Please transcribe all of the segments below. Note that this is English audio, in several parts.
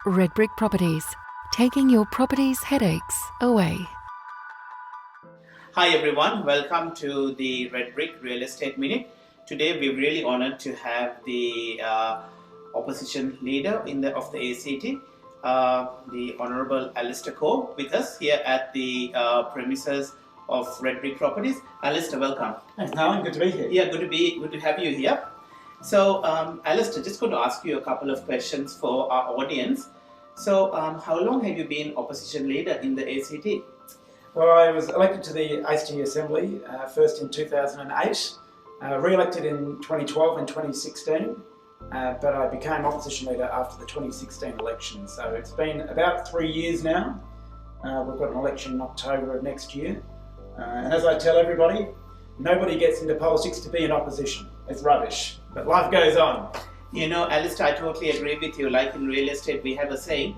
Red Brick Properties, taking your property's headaches away. Hi everyone, welcome to the Red Brick Real Estate Minute. Today we're really honored to have the opposition leader of the ACT, the Honorable Alistair Coe, with us here at the premises of Red Brick Properties. Alistair, welcome. Thanks, Nolan. Good to be here. Yeah, good to have you here. So, Alistair, just going to ask you a couple of questions for our audience. So, how long have you been opposition leader in the ACT? Well, I was elected to the ACT Assembly first in 2008, re-elected in 2012 and 2016, but I became opposition leader after the 2016 election. So it's been about 3 years now. We've got an election in October of next year. And as I tell everybody, nobody gets into politics to be in opposition. It's rubbish, but life goes on. You know, Alistair, I totally agree with you. Like in real estate, we have a saying,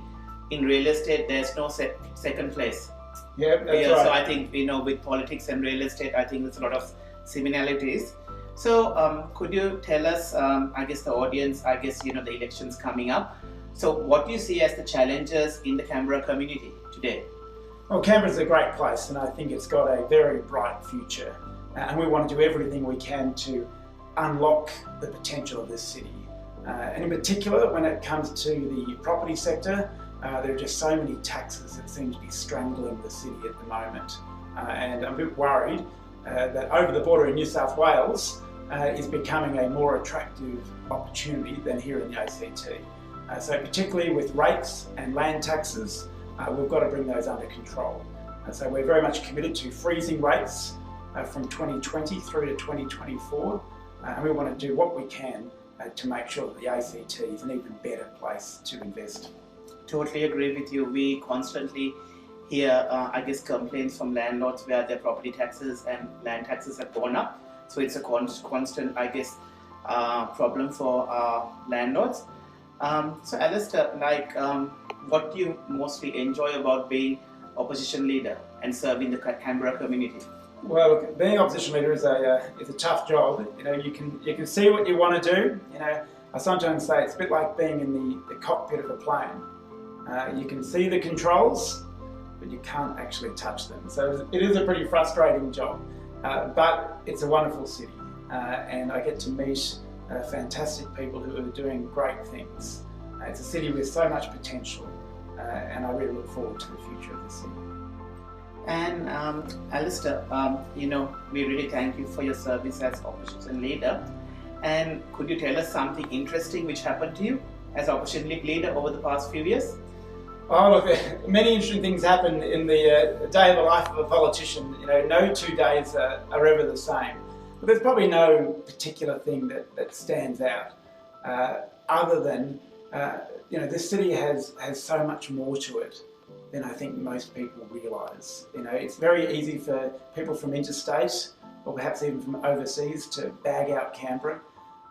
in real estate, there's no second place. Yeah, that's right. So I think, with politics and real estate, I think there's a lot of similarities. So could you tell us, I guess the audience, the election's coming up. So what do you see as the challenges in the Canberra community today? Well, Canberra's a great place and I think it's got a very bright future. And we want to do everything we can to unlock the potential of this city. And in particular, when it comes to the property sector, there are just so many taxes that seem to be strangling the city at the moment. And I'm a bit worried that over the border in New South Wales is becoming a more attractive opportunity than here in the ACT. So particularly with rates and land taxes, we've got to bring those under control. So we're very much committed to freezing rates from 2020 through to 2024. And we want to do what we can to make sure that the ACT is an even better place to invest. Totally agree with you. We constantly hear, complaints from landlords where their property taxes and land taxes have gone up. So it's a constant, problem for landlords. So Alistair, what do you mostly enjoy about being opposition leader and serving the Canberra community? Well, look, being opposition leader is a tough job. You can see what you want to do. I sometimes say it's a bit like being in the cockpit of a plane. You can see the controls, but you can't actually touch them. So it is a pretty frustrating job, but it's a wonderful city, and I get to meet fantastic people who are doing great things. It's a city with so much potential, and I really look forward to the future of the city. And Alistair, we really thank you for your service as opposition leader. And could you tell us something interesting which happened to you as opposition leader over the past few years? Oh, look, many interesting things happen in the day of the life of a politician. No 2 days are ever the same. But there's probably no particular thing that stands out other than, this city has so much more to it than I think most people realise. It's very easy for people from interstate or perhaps even from overseas to bag out Canberra.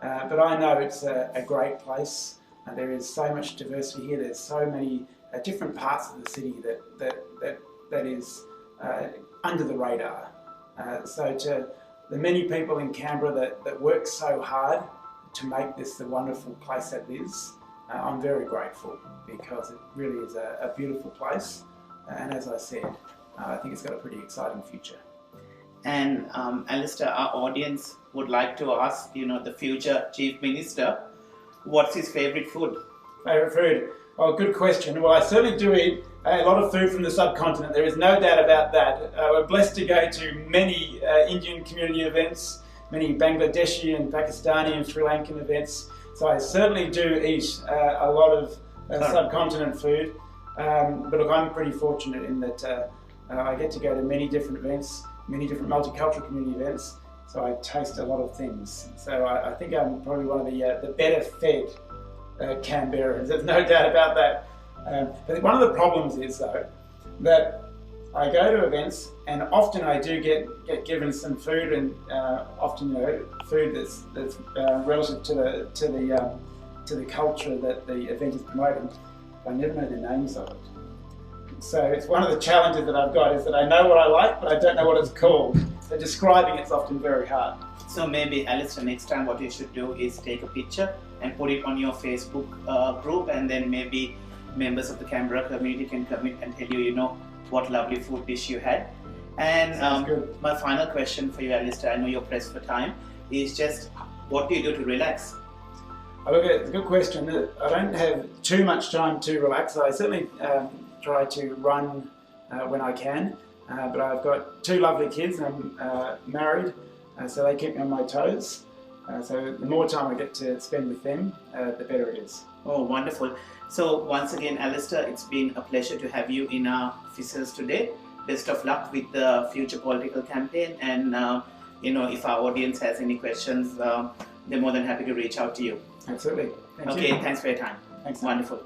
But I know it's a great place. There is so much diversity here. There's so many different parts of the city that is under the radar. So to the many people in Canberra that work so hard to make this the wonderful place that it is, I'm very grateful because it really is a beautiful place. And as I said, I think it's got a pretty exciting future. And Alistair, our audience would like to ask, the future Chief Minister, what's his favourite food? Favourite food? Oh, good question. Well, I certainly do eat a lot of food from the subcontinent. There is no doubt about that. We're blessed to go to many Indian community events, many Bangladeshi and Pakistani and Sri Lankan events. So I certainly do eat a lot of subcontinent food. But look, I'm pretty fortunate in that I get to go to many different events, many different multicultural community events. So I taste a lot of things. So I think I'm probably one of the better fed Canberrans. There's no doubt about that. But one of the problems is though that I go to events and often I do get given some food and often food that's relative to the culture that the event is promoting. I never know the names of it. So it's one of the challenges that I've got is that I know what I like, but I don't know what it's called. So describing it's often very hard. So maybe, Alistair, next time what you should do is take a picture and put it on your Facebook group, and then maybe members of the Canberra community can come in and tell you, what lovely food dish you had. And my final question for you, Alistair, I know you're pressed for time, is just what do you do to relax? Look, it's a good question. I don't have too much time to relax. I certainly try to run when I can, but I've got 2 lovely kids. I'm married, so they keep me on my toes. So the more time I get to spend with them, the better it is. Oh, wonderful. So once again, Alistair, it's been a pleasure to have you in our offices today. Best of luck with the future political campaign, and if our audience has any questions, they're more than happy to reach out to you. Absolutely. Thanks for your time. Thanks. Wonderful.